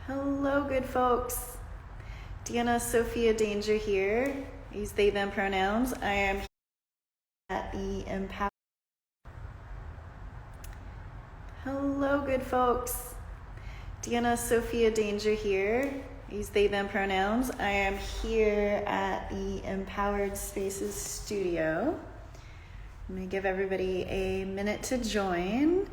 Hello, good folks. Deanna Sophia Danger here. I use they, them pronouns. I am here at the Empower. Hello, good folks. Deanna Sophia Danger here. I use they, them pronouns. I am here at the Empowered Spaces studio. I'm going to give everybody a minute to join.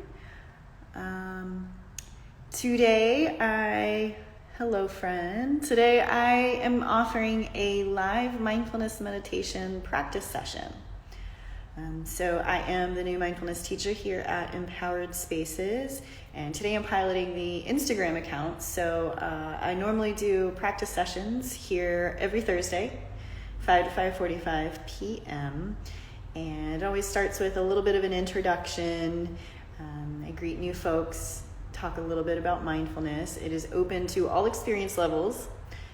Hello friend. Today I am offering a live mindfulness meditation practice session. So I am the new mindfulness teacher here at Empowered Spaces, and today I'm piloting the Instagram account. So I normally do practice sessions here every Thursday, 5 to 5:45 p.m. And it always starts with a little bit of an introduction. I greet new folks, talk a little bit about mindfulness. It is open to all experience levels,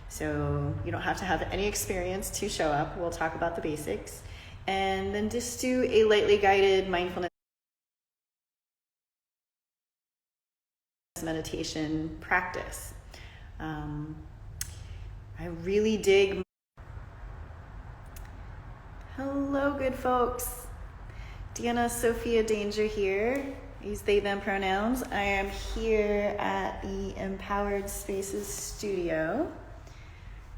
so you don't have to have any experience to show up. We'll talk about the basics, and then just do a lightly guided mindfulness meditation practice. I really dig. Hello, good folks. Deanna Sophia Danger here. I use they, them pronouns. I am here at the Empowered Spaces studio.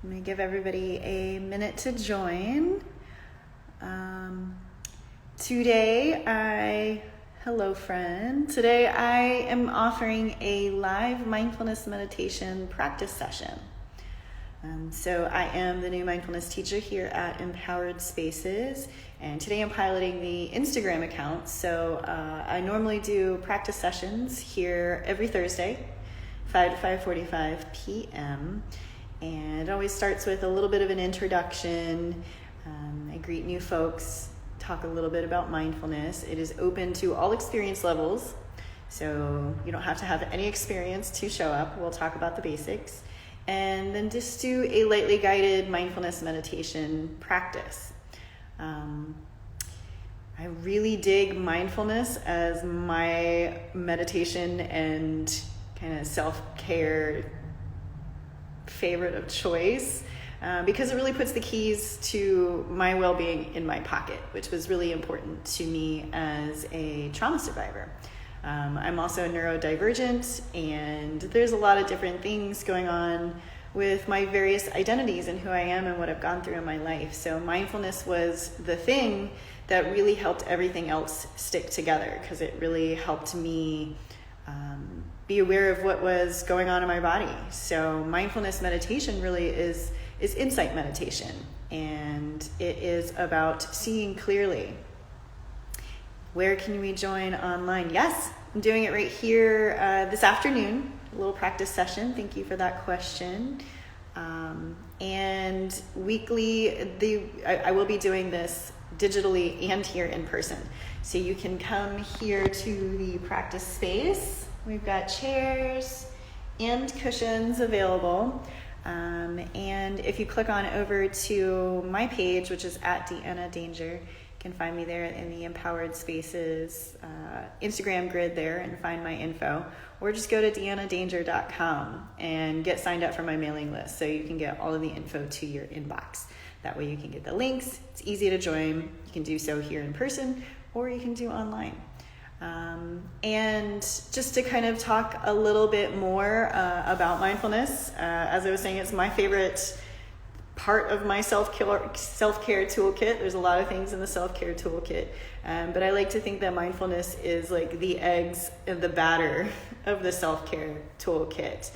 I'm going to give everybody a minute to join. Hello friend. Today I am offering a live mindfulness meditation practice session. So I am the new mindfulness teacher here at Empowered Spaces, and today I'm piloting the Instagram account. So I normally do practice sessions here every Thursday, 5 to 5:45 p.m. And it always starts with a little bit of an introduction. I greet new folks, talk a little bit about mindfulness. It is open to all experience levels, so you don't have to have any experience to show up. We'll talk about the basics, and then just do a lightly guided mindfulness meditation practice. I really dig mindfulness as my meditation and kind of self-care favorite of choice, because it really puts the keys to my well-being in my pocket, which was really important to me as a trauma survivor. I'm also neurodivergent, and there's a lot of different things going on with my various identities and who I am and what I've gone through in my life. So mindfulness was the thing that really helped everything else stick together, because it really helped me be aware of what was going on in my body. So mindfulness meditation really is insight meditation, and it is about seeing clearly. Where can we join online? Yes, I'm doing it right here this afternoon, a little practice session. Thank you for that question. And weekly, I will be doing this digitally and here in person. So you can come here to the practice space. We've got chairs and cushions available. And if you click on over to my page, which is at Deanna Danger, you can find me there in the Empowered Spaces Instagram grid there and find my info. Or just go to deannadanger.com and get signed up for my mailing list, so you can get all of the info to your inbox. That way you can get the links. It's easy to join. You can do so here in person, or you can do online. And just to kind of talk a little bit more about mindfulness, as I was saying, it's my favorite part of my self-care toolkit. There's a lot of things in the self-care toolkit, but I like to think that mindfulness is like the eggs and the batter of the self-care toolkit,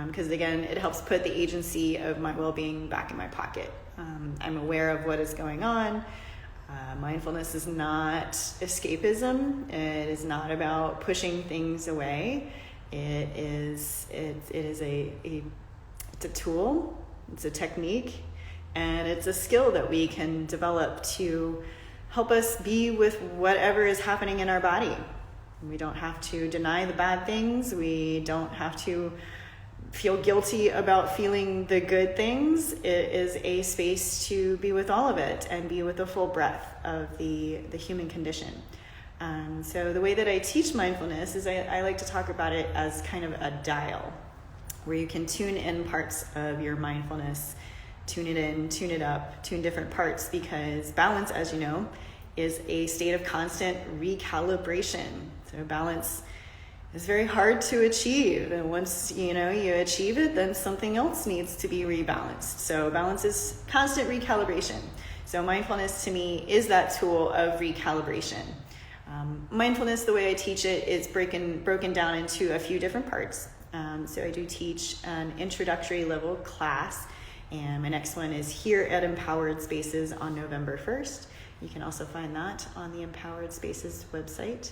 because again, it helps put the agency of my well-being back in my pocket. I'm aware of what is going on. Mindfulness is not escapism. It is not about pushing things away. It's a tool. It's a technique, and it's a skill that we can develop to help us be with whatever is happening in our body. We don't have to deny the bad things. We don't have to feel guilty about feeling the good things. It is a space to be with all of it and be with the full breadth of the human condition. So the way that I teach mindfulness is I like to talk about it as kind of a dial. where you can tune in parts of your mindfulness, tune it in, tune it up, tune different parts, because balance, as you know, is a state of constant recalibration. So balance is very hard to achieve, and once you achieve it, then something else needs to be rebalanced. So balance is constant recalibration. So mindfulness to me is that tool of recalibration. Mindfulness, the way I teach it, is broken down into a few different parts. So I do teach an introductory level class, and my next one is here at Empowered Spaces on November 1st. You can also find that on the Empowered Spaces website.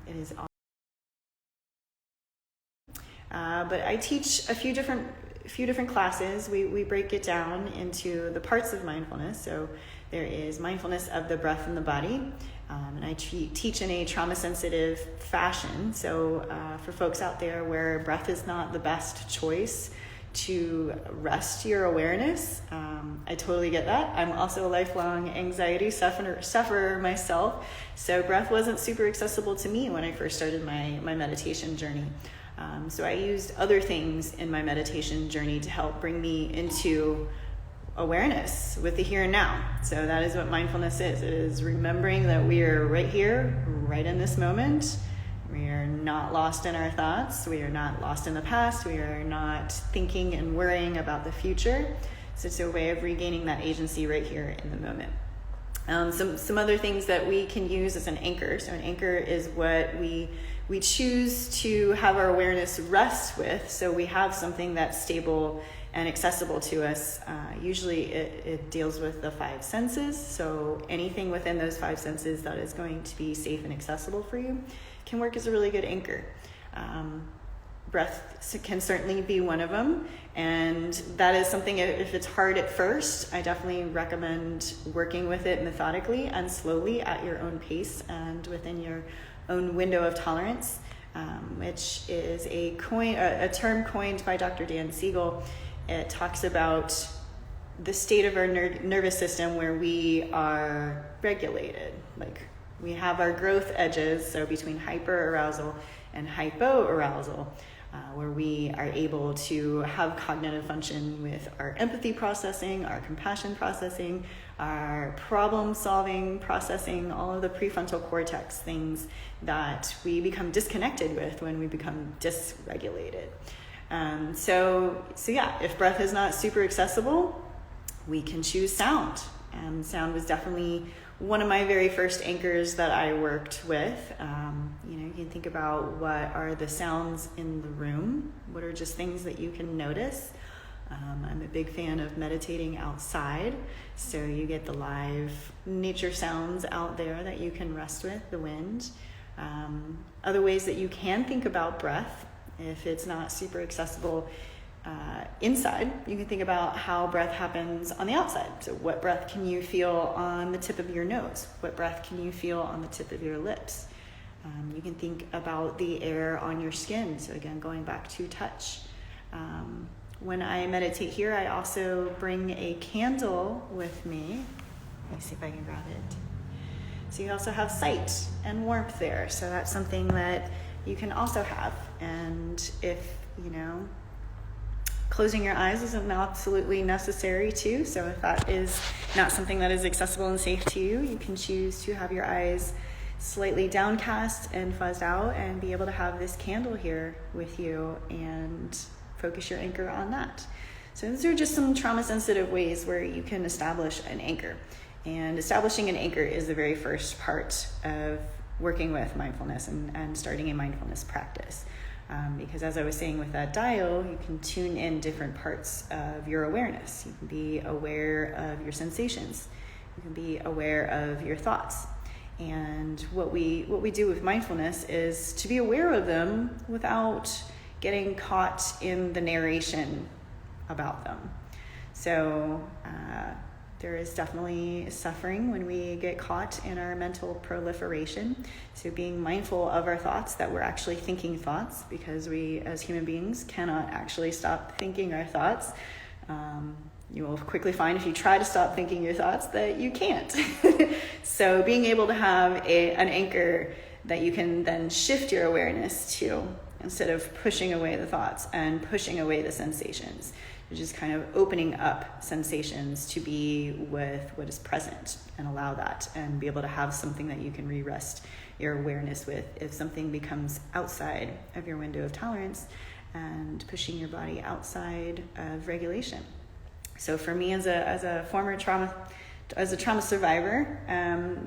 It is but I teach a few different classes. We break it down into the parts of mindfulness. So there is mindfulness of the breath and the body, and I teach in a trauma-sensitive fashion. So for folks out there where breath is not the best choice to rest your awareness, I totally get that. I'm also a lifelong anxiety sufferer myself, so breath wasn't super accessible to me when I first started my meditation journey. So I used other things in my meditation journey to help bring me into awareness with the here and now. So that is what mindfulness is. It is remembering that we are right here, right in this moment. We are not lost in our thoughts. We are not lost in the past. We are not thinking and worrying about the future. So it's a way of regaining that agency right here in the moment. Some other things that we can use as an anchor. So an anchor is what we choose to have our awareness rest with. So we have something that's stable and accessible to us. Usually it deals with the five senses. So anything within those five senses that is going to be safe and accessible for you can work as a really good anchor. Breath can certainly be one of them, and that is something, if it's hard at first, I definitely recommend working with it methodically and slowly at your own pace and within your own window of tolerance, which is a term coined by Dr. Dan Siegel. It talks about the state of our nervous system where we are regulated, like we have our growth edges, so between hyperarousal and hypoarousal, where we are able to have cognitive function with our empathy processing, our compassion processing, our problem solving processing, all of the prefrontal cortex things that we become disconnected with when we become dysregulated. So yeah, if breath is not super accessible, we can choose sound. Sound was definitely one of my very first anchors that I worked with. You can think about what are the sounds in the room. What are just things that you can notice? I'm a big fan of meditating outside. So you get the live nature sounds out there that you can rest with, the wind. Other ways that you can think about breath, if it's not super accessible inside, you can think about how breath happens on the outside. So what breath can you feel on the tip of your nose? What breath can you feel on the tip of your lips? You can think about the air on your skin. So again, going back to touch. When I meditate here, I also bring a candle with me. Let me see if I can grab it. So you also have sight and warmth there. So that's something that you can also have. And if, closing your eyes isn't absolutely necessary too. So if that is not something that is accessible and safe to you, you can choose to have your eyes slightly downcast and fuzzed out and be able to have this candle here with you and focus your anchor on that. So these are just some trauma-sensitive ways where you can establish an anchor. And establishing an anchor is the very first part of working with mindfulness and starting a mindfulness practice. Because as I was saying with that dial, you can tune in different parts of your awareness. You can be aware of your sensations. You can be aware of your thoughts. And what we do with mindfulness is to be aware of them without getting caught in the narration about them. So there is definitely suffering when we get caught in our mental proliferation. So being mindful of our thoughts, that we're actually thinking thoughts, because we as human beings cannot actually stop thinking our thoughts. You will quickly find if you try to stop thinking your thoughts that you can't. So being able to have an anchor that you can then shift your awareness to instead of pushing away the thoughts and pushing away the sensations. You're just kind of opening up sensations to be with what is present and allow that and be able to have something that you can re-rest your awareness with if something becomes outside of your window of tolerance and pushing your body outside of regulation. So for me as a trauma survivor,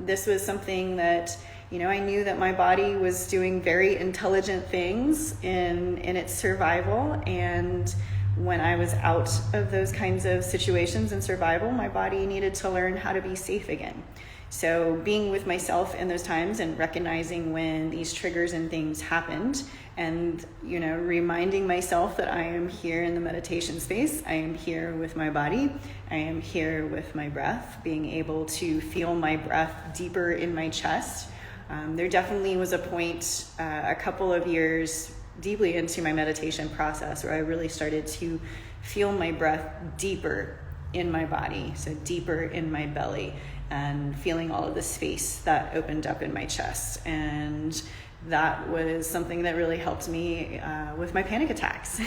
this was something that, I knew that my body was doing very intelligent things in its survival, and when I was out of those kinds of situations in survival, my body needed to learn how to be safe again. So being with myself in those times and recognizing when these triggers and things happened, and reminding myself that I am here in the meditation space, I am here with my body, I am here with my breath, being able to feel my breath deeper in my chest. There definitely was a point a couple of years deeply into my meditation process where I really started to feel my breath deeper in my body, so deeper in my belly, and feeling all of the space that opened up in my chest. And that was something that really helped me with my panic attacks.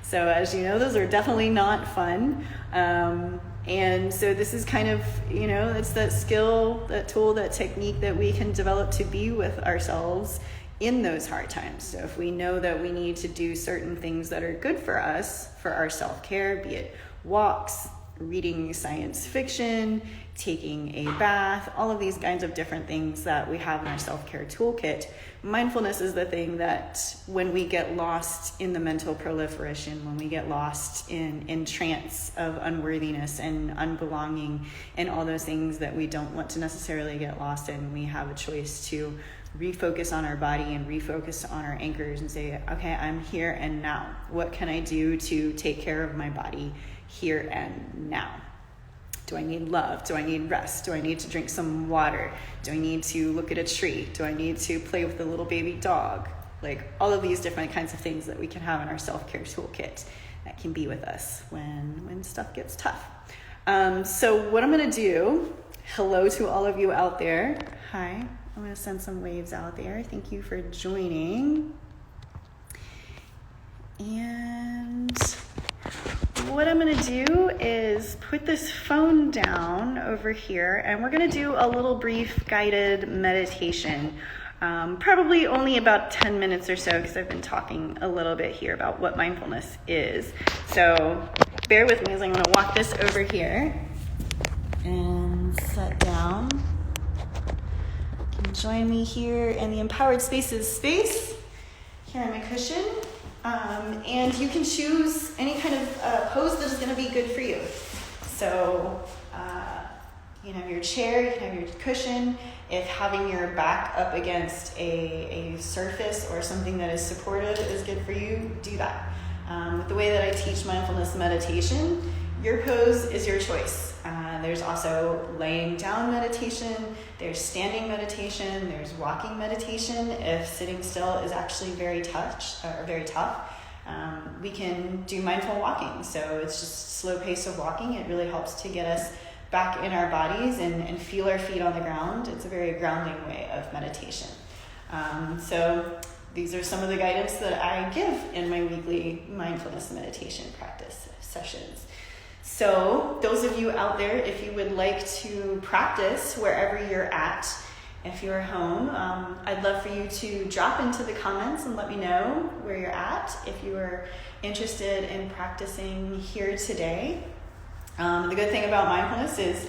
So as you know, those are definitely not fun. And so this is kind of, it's that skill, that tool, that technique that we can develop to be with ourselves in those hard times. So if we know that we need to do certain things that are good for us, for our self-care, be it walks, reading science fiction, taking a bath, all of these kinds of different things that we have in our self-care toolkit. Mindfulness is the thing that when we get lost in the mental proliferation, when we get lost in trance of unworthiness and unbelonging and all those things that we don't want to necessarily get lost in, we have a choice to refocus on our body and refocus on our anchors and say, okay, I'm here and now. What can I do to take care of my body here and now? Do I need love? Do I need rest? Do I need to drink some water? Do I need to look at a tree? Do I need to play with a little baby dog? Like all of these different kinds of things that we can have in our self-care toolkit that can be with us when stuff gets tough. So what I'm going to do, hello to all of you out there. Hi, I'm going to send some waves out there. Thank you for joining. And what I'm going to do is put this phone down over here, and we're going to do a little brief guided meditation, probably only about 10 minutes or so, because I've been talking a little bit here about what mindfulness is. So bear with me as I'm going to walk this over here and sit down. You can join me here in the Empowered Spaces space, here on my cushion. And you can choose any kind of pose that is going to be good for you. So you can have your chair, you can have your cushion. If having your back up against a surface or something that is supportive is good for you, do that. With the way that I teach mindfulness meditation, your pose is your choice. There's also laying down meditation, there's standing meditation, there's walking meditation. If sitting still is actually very tough, we can do mindful walking. So it's just slow pace of walking. It really helps to get us back in our bodies and feel our feet on the ground. It's a very grounding way of meditation. So these are some of the guidance that I give in my weekly mindfulness meditation practice sessions. So those of you out there, if you would like to practice wherever you're at, if you're home, I'd love for you to drop into the comments and let me know where you're at if you are interested in practicing here today. The good thing about mindfulness is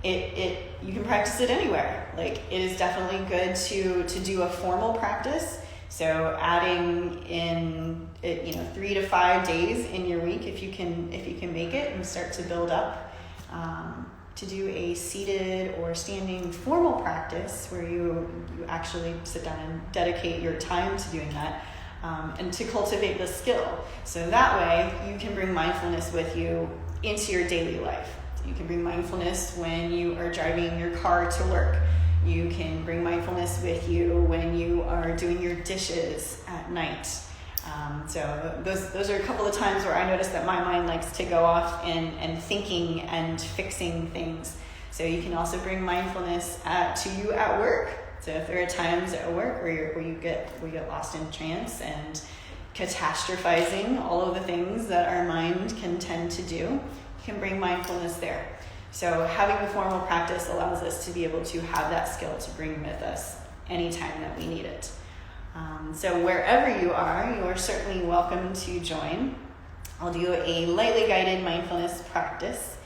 you can practice it anywhere. Like, it is definitely good to do a formal practice. So adding in 3 to 5 days in your week, if you can make it, and start to build up to do a seated or standing formal practice where you actually sit down and dedicate your time to doing that, and to cultivate the skill. So that way you can bring mindfulness with you into your daily life. You can bring mindfulness when you are driving your car to work. You can bring mindfulness with you when you are doing your dishes at night. So those are a couple of times where I notice that my mind likes to go off and thinking and fixing things. So you can also bring mindfulness to you at work So if there are times at work where we get lost in trance and catastrophizing all of the things that our mind can tend to do, you can bring mindfulness there. So having a formal practice allows us to be able to have that skill to bring with us anytime that we need it. So wherever you are certainly welcome to join. I'll do a lightly guided mindfulness practice.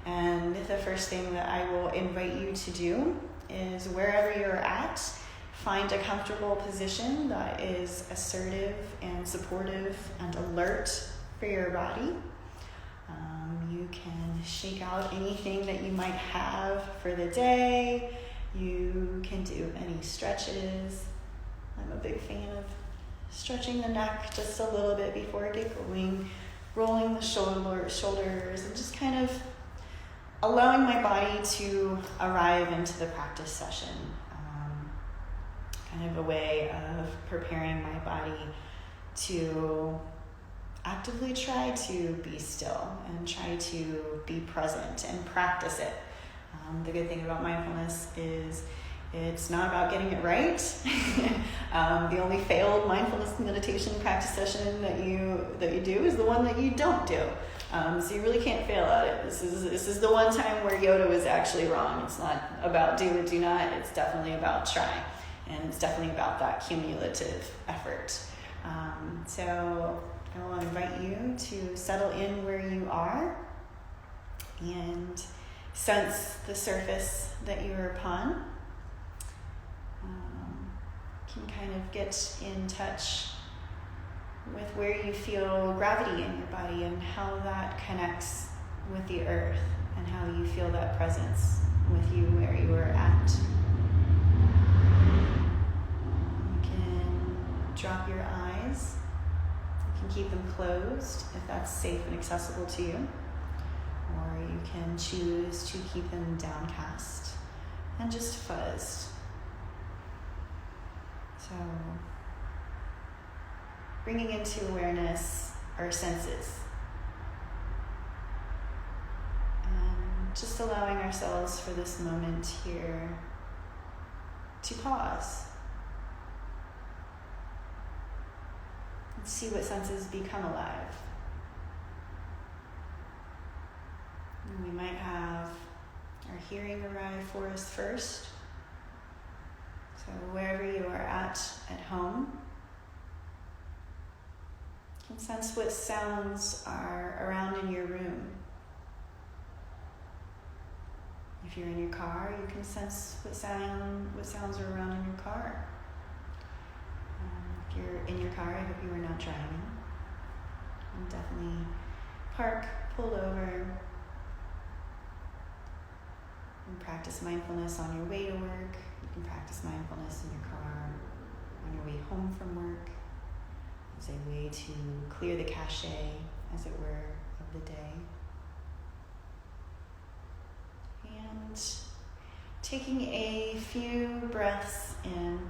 And the first thing that I will invite you to do is wherever you're at, find a comfortable position that is assertive and supportive and alert for your body. You can shake out anything that you might have for the day. You can do any stretches. I'm a big fan of stretching the neck just a little bit before I get going, rolling the shoulders, and just kind of allowing my body to arrive into the practice session. Kind of a way of preparing my body to actively try to be still and try to be present and practice it. The good thing about mindfulness is it's not about getting it right. The only failed mindfulness meditation practice session that you do is the one that you don't do. So you really can't fail at it. This is the one time where Yoda was actually wrong. It's not about do or do not. It's definitely about try. And it's definitely about that cumulative effort. So I will invite you to settle in where you are and sense the surface that you are upon. Can kind of get in touch with where you feel gravity in your body and how that connects with the earth and how you feel that presence with you where you are at. You can drop your eyes. You can keep them closed if that's safe and accessible to you. Or you can choose to keep them downcast and just fuzzed. So, bringing into awareness our senses. And just allowing ourselves for this moment here to pause. And see what senses become alive. And we might have our hearing arrive for us first. So wherever you are at home, you can sense what sounds are around in your room. If you're in your car, you can sense what sounds are around in your car. If you're in your car, I hope you are not driving. And definitely park, pull over, and practice mindfulness on your way to work. You can practice mindfulness in your car, on your way home from work, as a way to clear the cache, as it were, of the day. And taking a few breaths in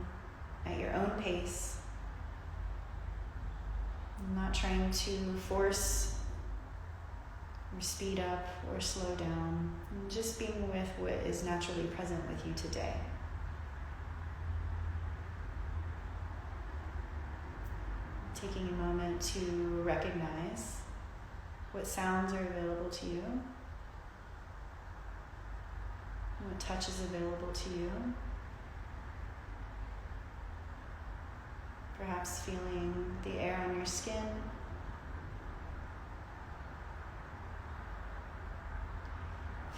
at your own pace, not trying to force or speed up or slow down, and just being with what is naturally present with you today. Taking a moment to recognize what sounds are available to you, what touch is available to you. Perhaps feeling the air on your skin,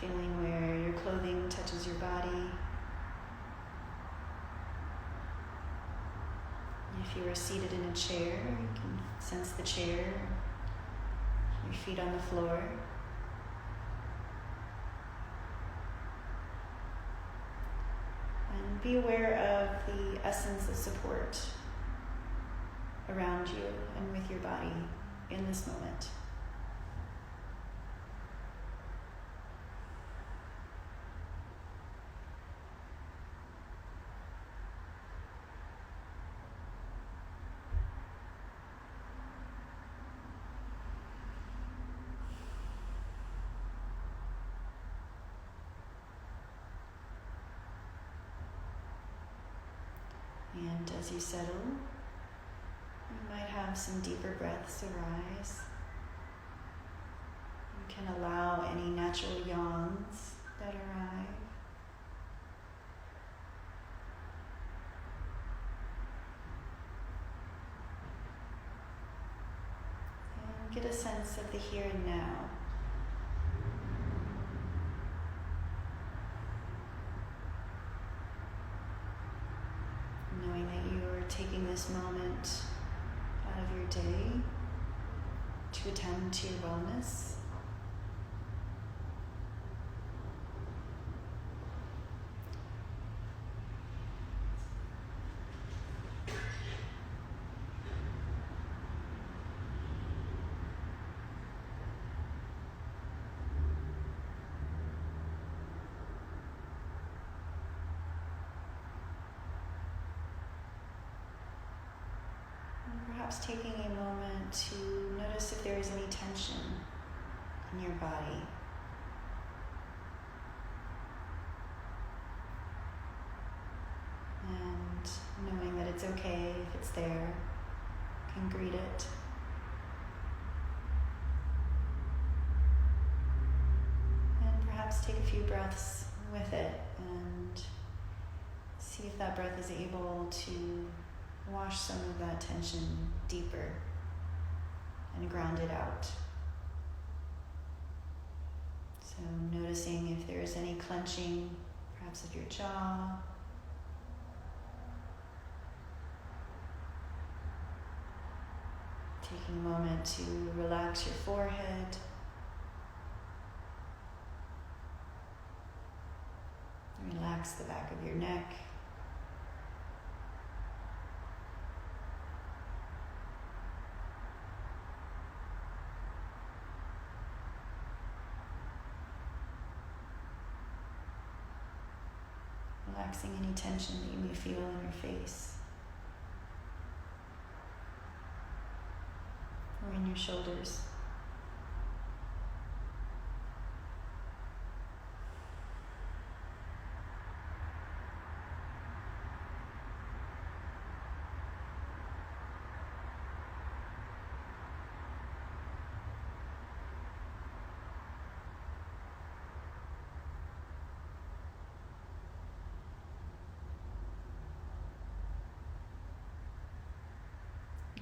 feeling where your clothing touches your body. If you are seated in a chair, you can sense the chair, your feet on the floor. And be aware of the essence of support around you and with your body in this moment. And as you settle, you might have some deeper breaths arise. You can allow any natural yawns that arrive. And get a sense of the here and now. Knowing that you are taking this moment out of your day to attend to your wellness. Perhaps taking a moment to notice if there is any tension in your body. And knowing that it's okay if it's there, you can greet it. And perhaps take a few breaths with it and see if that breath is able to wash some of that tension deeper and ground it out. So noticing if there is any clenching, perhaps of your jaw. Taking a moment to relax your forehead. Relax the back of your neck. Relaxing any tension that you may feel in your face or in your shoulders.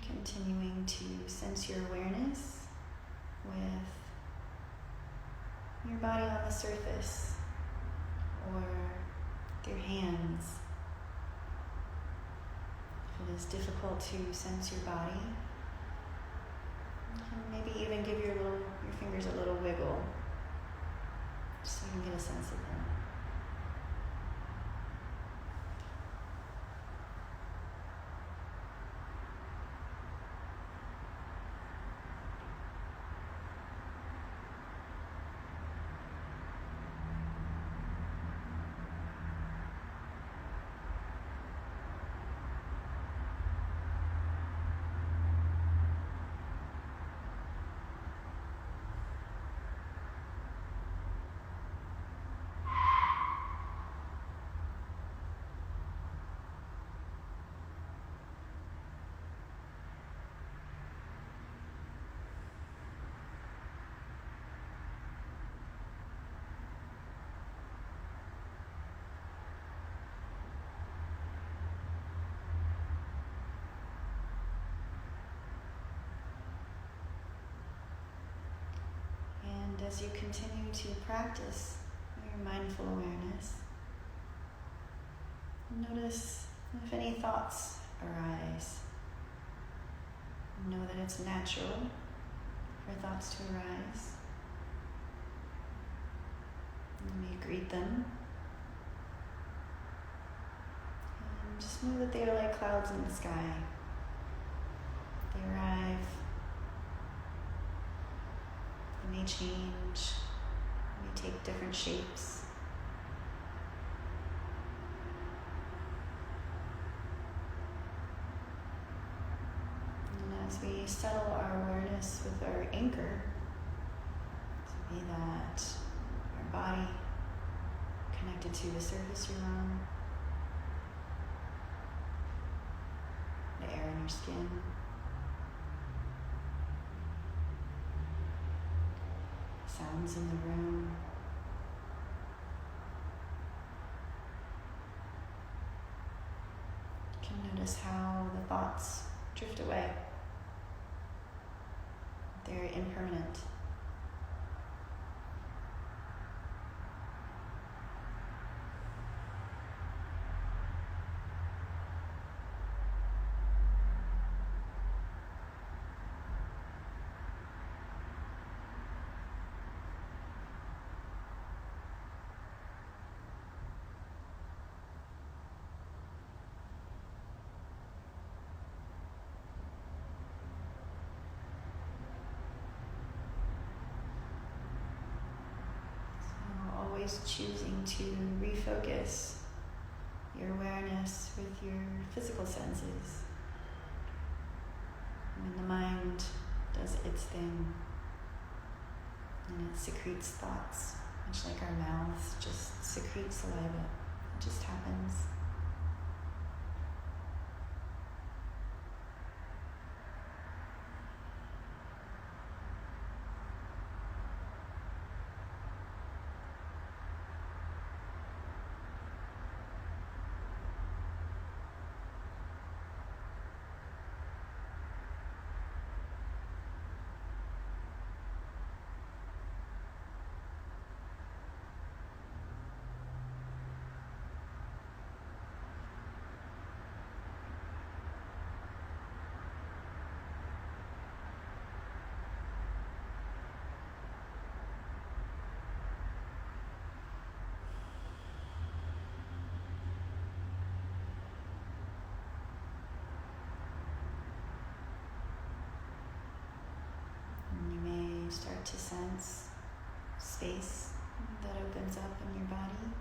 Continuing to sense your awareness with your body on the surface or your hands. If it is difficult to sense your body, you can maybe even give your fingers a little wiggle so you can get a sense of them. As you continue to practice your mindful awareness, notice if any thoughts arise. Know that it's natural for thoughts to arise. You may greet them. And just know that they are like clouds in the sky. They arrive. They may change, may take different shapes. And as we settle our awareness with our anchor, to be that our body connected to the surface you're on, the air in your skin. Sounds in the room. You can notice how the thoughts drift away. They're impermanent. Always choosing to refocus your awareness with your physical senses. When the mind does its thing and it secretes thoughts, much like our mouths just secrete saliva. It just happens. Start to sense space that opens up in your body.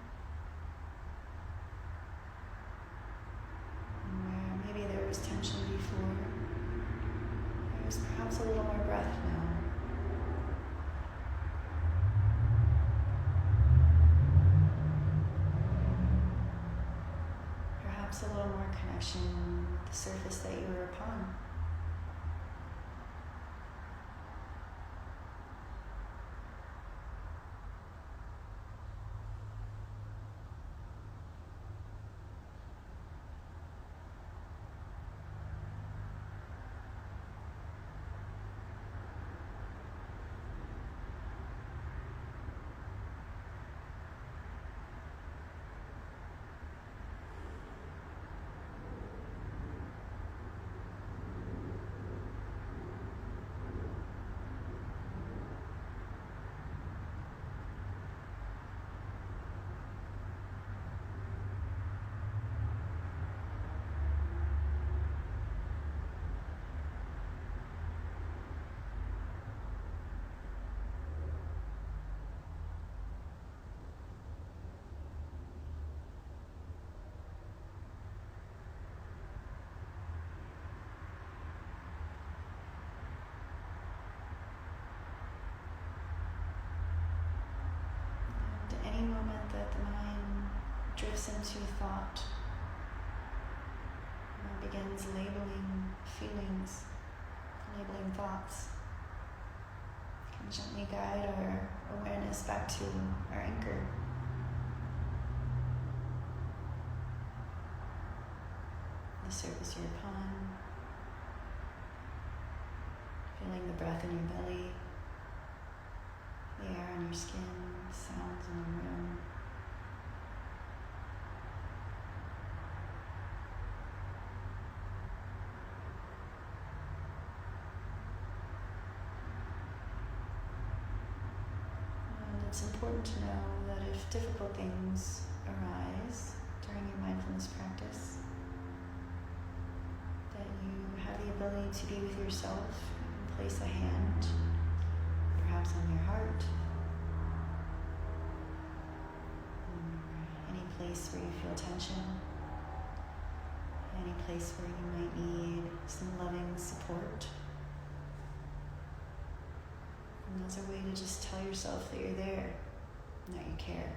And where maybe there was tension before, there's perhaps a little more breath now. Perhaps a little more connection with the surface that you were upon. Any moment that the mind drifts into thought, and begins labeling feelings, labeling thoughts, can gently guide our awareness back to our anchor. The surface you're upon, feeling the breath in your belly, the air on your skin, sounds in the room. And it's important to know that if difficult things arise during your mindfulness practice, that you have the ability to be with yourself and place a hand perhaps on your heart, any place where you feel tension, any place where you might need some loving support. And as a way to just tell yourself that you're there and that you care.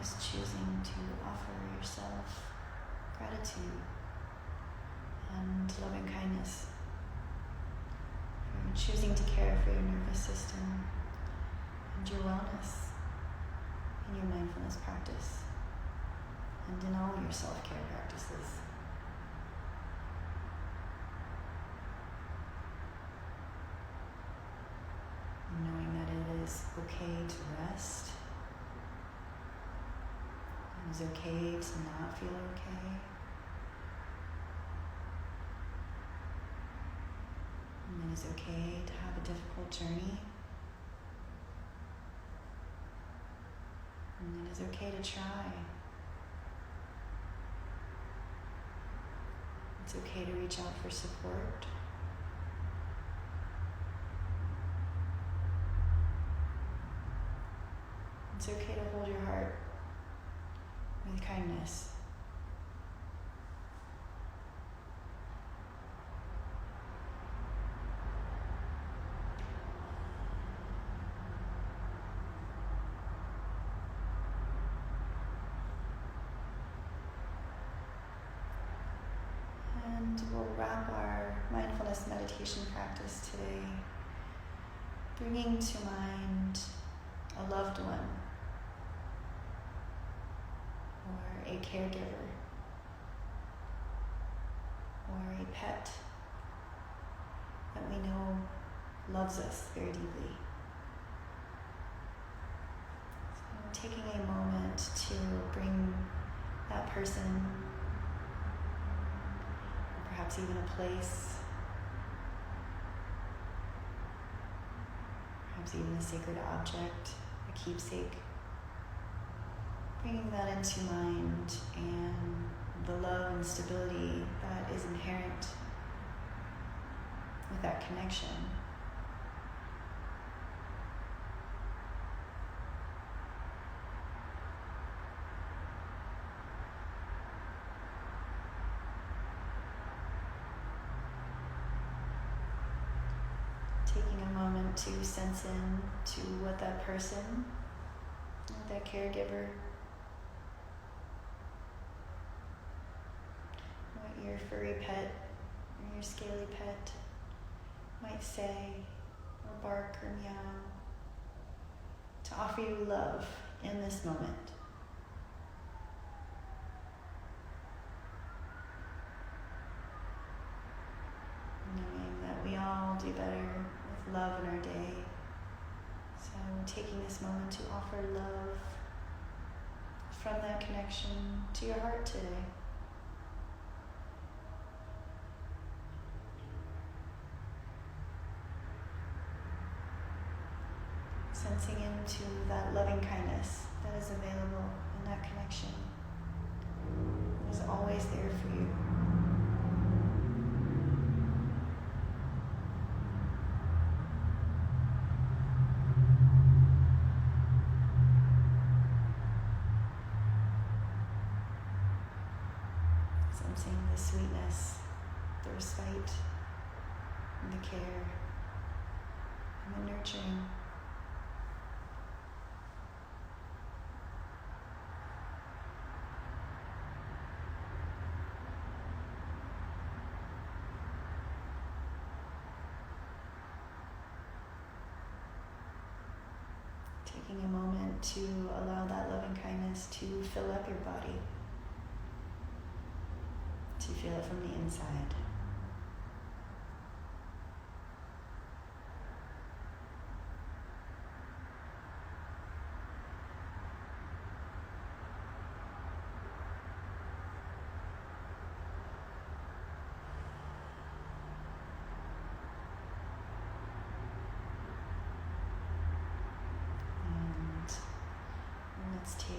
Just choosing to offer yourself gratitude and loving kindness. For choosing to care for your nervous system and your wellness in your mindfulness practice and in all your self-care practices. Knowing that it is okay to rest. It is okay to not feel okay. And it is okay to have a difficult journey. And it is okay to try. It's okay to reach out for support. It's okay to hold your heart with kindness. And we'll wrap our mindfulness meditation practice today, bringing to mind a loved one or a caregiver or a pet that we know loves us very deeply. So taking a moment to bring that person, or perhaps even a place, perhaps even a sacred object, a keepsake, bringing that into mind and the love and stability that is inherent with that connection. Taking a moment to sense in to what that person, that caregiver, what your furry pet or your scaly pet might say or bark or meow to offer you love in this moment. Knowing that we all do better with love in our day. So taking this moment to offer love from that connection to your heart today. Sensing into that loving kindness that is available in that connection. It is always there for you. Sensing the sweetness, the respite, and the care, and the nurturing. Taking a moment to allow that loving kindness to fill up your body, to feel it from the inside. Let's take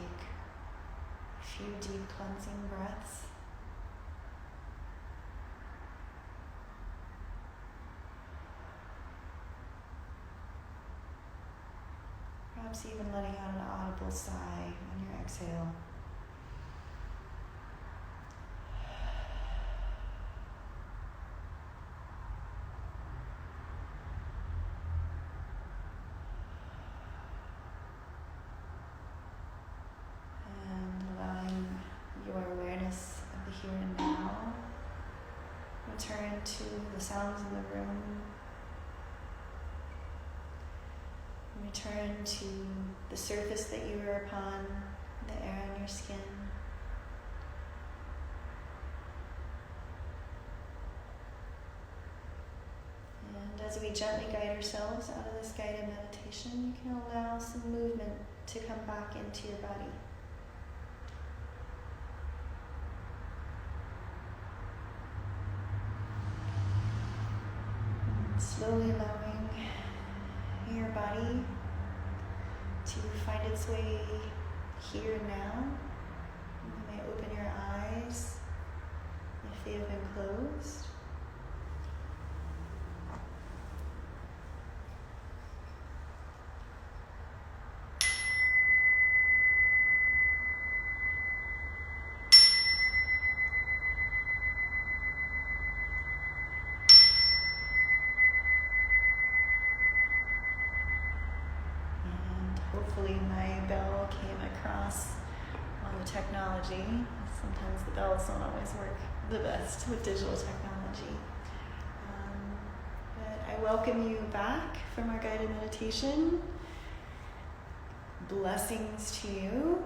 a few deep cleansing breaths. Perhaps even letting out an audible sigh on your exhale. sounds in the room. Return to the surface that you were upon, the air on your skin. And as we gently guide ourselves out of this guided meditation, you can allow some movement to come back into your body. And slowly allowing your body to find its way here and now. You may open your eyes if they have been closed. Hopefully my bell came across on the technology. Sometimes the bells don't always work the best with digital technology. But I welcome you back from our guided meditation. Blessings to you.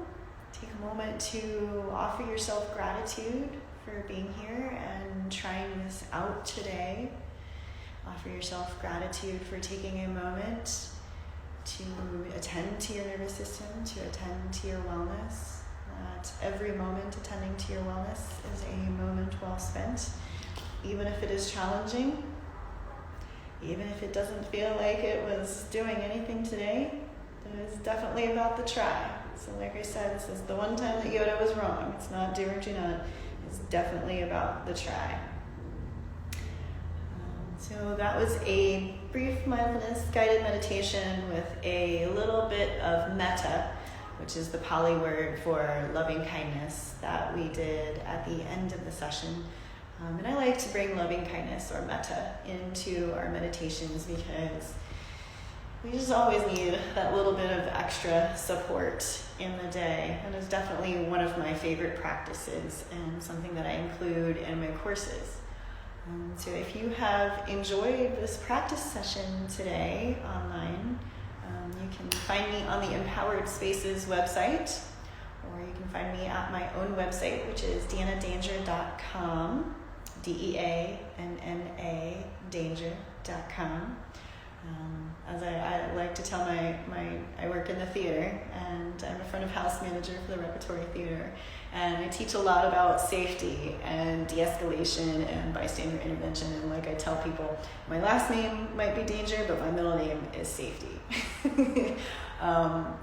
Take a moment to offer yourself gratitude for being here and trying this out today. Offer yourself gratitude for taking a moment to attend to your nervous system, to attend to your wellness. That every moment attending to your wellness is a moment well spent, even if it is challenging, even if it doesn't feel like it was doing anything today. It is definitely about the try. So like I said, this is the one time that Yoda was wrong. It's not do or do not. It's definitely about the try. So that was a brief mindfulness guided meditation with a little bit of metta, which is the Pali word for loving kindness, that we did at the end of the session. And I like to bring loving kindness or metta into our meditations because we just always need that little bit of extra support in the day. And it's definitely one of my favorite practices and something that I include in my courses. So if you have enjoyed this practice session today online, you can find me on the Empowered Spaces website, or you can find me at my own website, which is deannadanger.com, DEANNA danger.com. As I like to tell I work in the theater, and I'm a front of house manager for the Repertory Theater, and I teach a lot about safety and de-escalation and bystander intervention. And like I tell people, my last name might be Danger, but my middle name is Safety.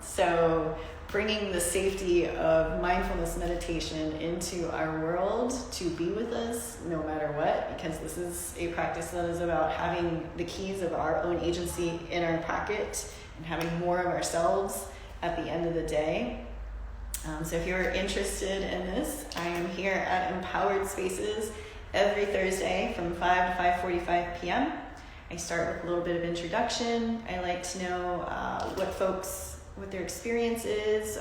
So bringing the safety of mindfulness meditation into our world to be with us no matter what, because this is a practice that is about having the keys of our own agency in our pocket and having more of ourselves at the end of the day. So if you're interested in this, I am here at Empowered Spaces every Thursday from 5 to 5:45 p.m. I start with a little bit of introduction. I like to know what their experience is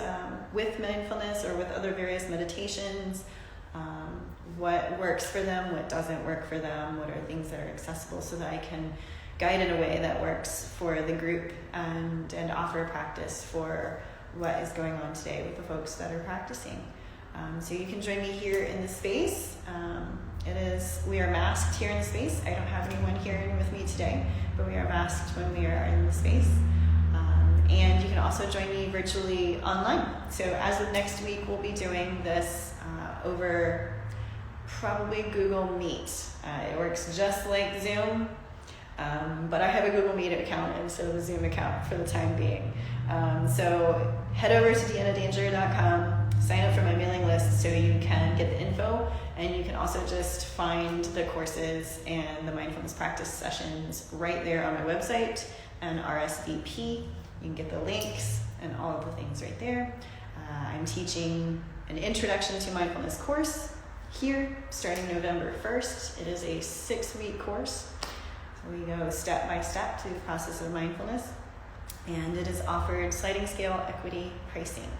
with mindfulness or with other various meditations, what works for them, what doesn't work for them, what are things that are accessible, so that I can guide in a way that works for the group and offer practice for what is going on today with the folks that are practicing. So you can join me here in the space. We are masked here in the space. I don't have anyone here with me today, but we are masked when we are in the space. And you can also join me virtually online. So as of next week, we'll be doing this over probably Google Meet. It works just like Zoom, but I have a Google Meet account instead of a Zoom account for the time being. So head over to deannadanger.com, sign up for my mailing list so you can get the info, and you can also just find the courses and the mindfulness practice sessions right there on my website and RSVP. You can get the links and all of the things right there. I'm teaching an Introduction to Mindfulness course here starting November 1st. It is a 6-week course. So we go step by step through the process of mindfulness. And it is offered sliding scale equity pricing.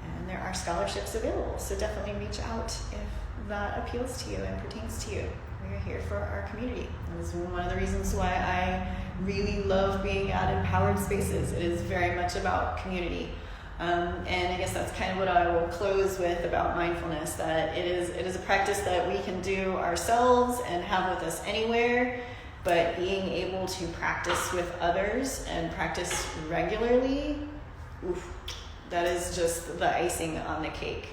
And there are scholarships available, so definitely reach out if that appeals to you and pertains to you. We're here for our community. And this is one of the reasons why I really love being at empowered spaces. It is very much about community. And I guess that's kind of what I will close with about mindfulness, that it is a practice that we can do ourselves and have with us anywhere, but being able to practice with others and practice regularly, oof, that is just the icing on the cake.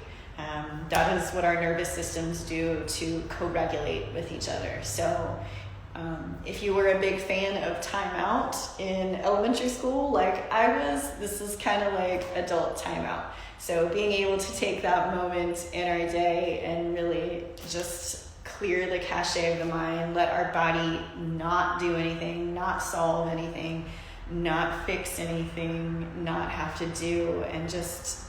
That is what our nervous systems do to co-regulate with each other. So if you were a big fan of timeout in elementary school, like I was, this is kind of like adult timeout. So being able to take that moment in our day and really just clear the cache of the mind, let our body not do anything, not solve anything, not fix anything, not have to do, and just